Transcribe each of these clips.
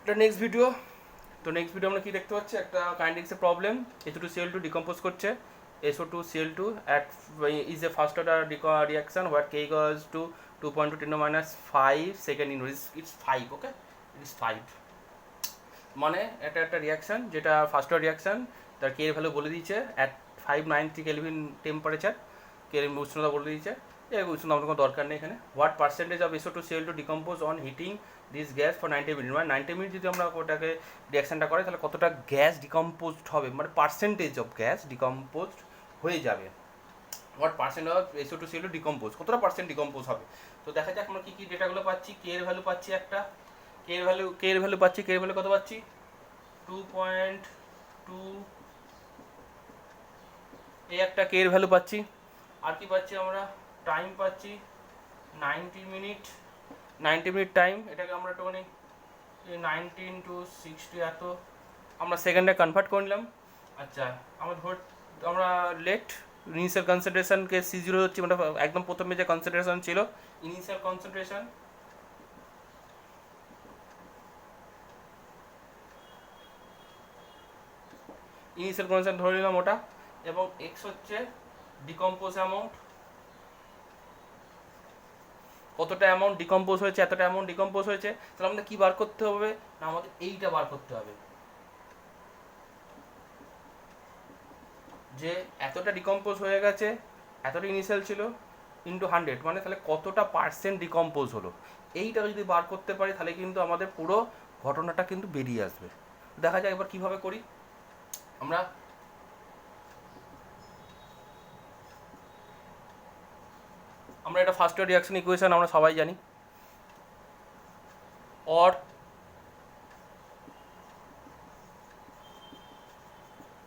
এটা next video. তো next video আমরা কি দেখতে পাচ্ছি, একটা কাইনেটিক্সের প্রবলেম। H2Cl2 ডিকম্পোজ করছে SO2Cl2 at is a first order reaction where K equals to 2.2 × 5 second in it's 5. Okay, it is 5 মানে এটা একটা রিয়াকশন যেটা ফার্স্ট অর্ডার রিয়াকশন, তার কে এর ভ্যালু বলে দিয়েছে অ্যাট 590 কেলভিন টেম্পারেচার, কে এর উষ্ণতা বলে দিয়েছে। এই উষ্ণতা আমাদের কোনো দরকার নেই এখানে। What percentage of SO2Cl2 decompose on heating this gas for 90 minute, মানে 90 মিনিট যদি আমরা ওটাকে রিয়াকশনটা করি তাহলে কতটা গ্যাস ডিকম্পোজড হবে, মানে পার্সেন্টেজ অফ গ্যাস ডিকম্পোজড হয়ে যাবে। What percent of SO2Cl2 decompose, কতটা পার্সেন্ট ডিকম্পোজ হবে। তো দেখা যাক আমরা কী কী ডেটাগুলো পাচ্ছি। কে এর ভ্যালু পাচ্ছি একটা, কে এর ভ্যালু পাচ্ছি, কে এর ভ্যালু কত পাচ্ছি 2.2, এই একটা কে এর ভ্যালু পাচ্ছি। আর কি পাচ্ছি আমরা, টাইম পাচ্ছি 90 মিনিট, 90 মিনিট টাইম। এটাকে আমরা একটুখানি 19 to 60 এত আমরা সেকেন্ডে কনভার্ট করে নিলাম। আচ্ছা আমরা লেট ইনিশিয়াল কনসেন্ট্রেশনকে C0 হচ্ছে, মানে একদম প্রথমে যে কনসেন্ট্রেশন ছিল ইনিশিয়াল কনসেন্ট্রেশন, ইনিশিয়াল কনসেন্ট্রেশন ধরে নিলাম ওটা, এবং এক্স হচ্ছে ডিকম্পোজ অ্যামাউন্ট, কতটা অ্যামাউন্ট ডিকম্পোজ হয়েছে, এতটা অ্যামাউন্ট ডিকম্পোজ হয়েছে। তাহলে আমাদের কী বার করতে হবে না, আমাদের এইটা বার করতে হবে যে এতটা ডিকম্পোজ হয়ে গেছে, এতটা ইনিশিয়াল ছিল ইন্টু 100, মানে তাহলে কতটা পার্সেন্ট ডিকম্পোজ হলো। এইটা যদি বার করতে পারি তাহলে কিন্তু আমাদের পুরো ঘটনাটা কিন্তু বেরিয়ে আসবে। দেখা যাক এবার কীভাবে করি। আমরা এটা ফার্স্ট অর্ডার রিঅ্যাকশন ইকুয়েশন আমরা সবাই জানি। অর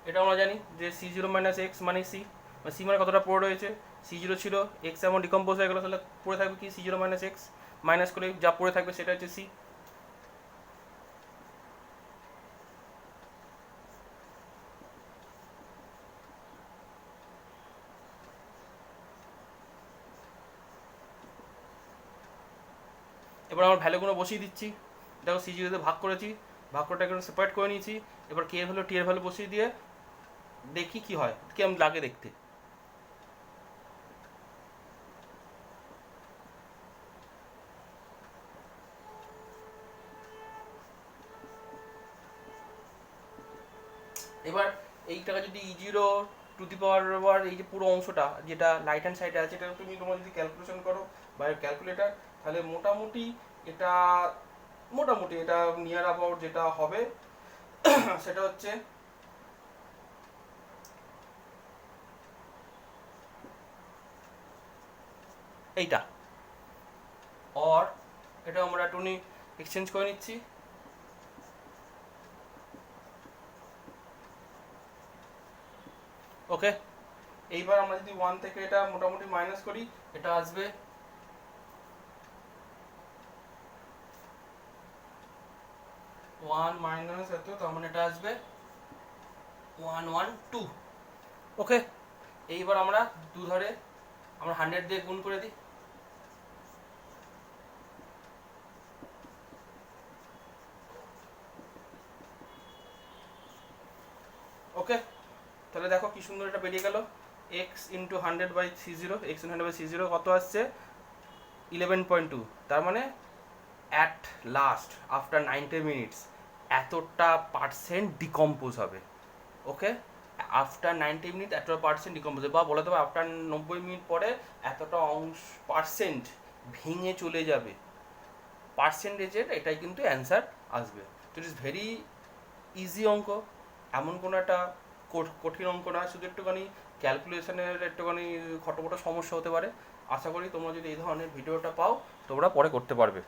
এটা আমরা জানি যে C0 - x মানে C, সি মানে কতটা পড়ে রয়েছে, C0 ছিল, এক্স এমন ডিকম্পোজ হয়ে গেলো, তাহলে পড়ে থাকবে কি C0 - x, মাইনাস করে যা পড়ে থাকবে সেটা হচ্ছে C। এবার আমার ভ্যালুগুলো বসিয়ে দিচ্ছি। দেখো C0 তে ভাগ করেছি, ভাগ করে একটু সেপারেট করে নিয়েছি। এবার কে এর ভ্যালু টি এর ভ্যালু বসিয়ে দিয়ে দেখি কি হয়, কেমন লাগে দেখতে। এবার এইটাকে যদি E0 এই যে পুরো অংশটা যেটা রাইট হ্যান্ড সাইডে আছে, এটা তুমি তোমরা যদি ক্যালকুলেশন করো বা ক্যালকুলেটার, তাহলে মোটামুটি এটা নিয়ার অ্যাবাউট যেটা হবে সেটা হচ্ছে এইটা। অর এটা আমরা টুনি এক্সচেঞ্জ করে নিচ্ছি। ওকে, এইবার আমরা যদি 1 থেকে এটা মোটামুটি মাইনাস করি, এটা আসবে 1 মাইনাস এত, তার মানে এটা আসবে 112। ওকে, এইবার আমরা ধরে আমরা 100 দিয়ে গুণ করে দিই। ওকে, তাহলে দেখো কি সুন্দর এটা বেরিয়ে গেল, x ইন্টু 100/C0, x100/C0 কত আসছে 11.2। তার মানে অ্যাট লাস্ট আফটার 90 মিনিটস এতটা পার্সেন্ট ডিকম্পোজ হবে। ওকে, আফটার 90 মিনিট এতটা পার্সেন্ট ডিকম্পোজ হবে, বা বলে দেবো আফটার 90 মিনিট পরে এতটা পার্সেন্ট ভেঙে চলে যাবে। পার্সেন্টেজের এটাই কিন্তু অ্যান্সার আসবে। তো ইট ইজ ভেরি ইজি অঙ্ক, এমন কোনো একটা কঠিন অঙ্ক না, শুধু একটুখানি ক্যালকুলেশনের একটুখানি খটোমটো সমস্যা হতে পারে। আশা করি তোমরা যদি এই ধরনের ভিডিওটা পাও তোমরা পরে করতে পারবে।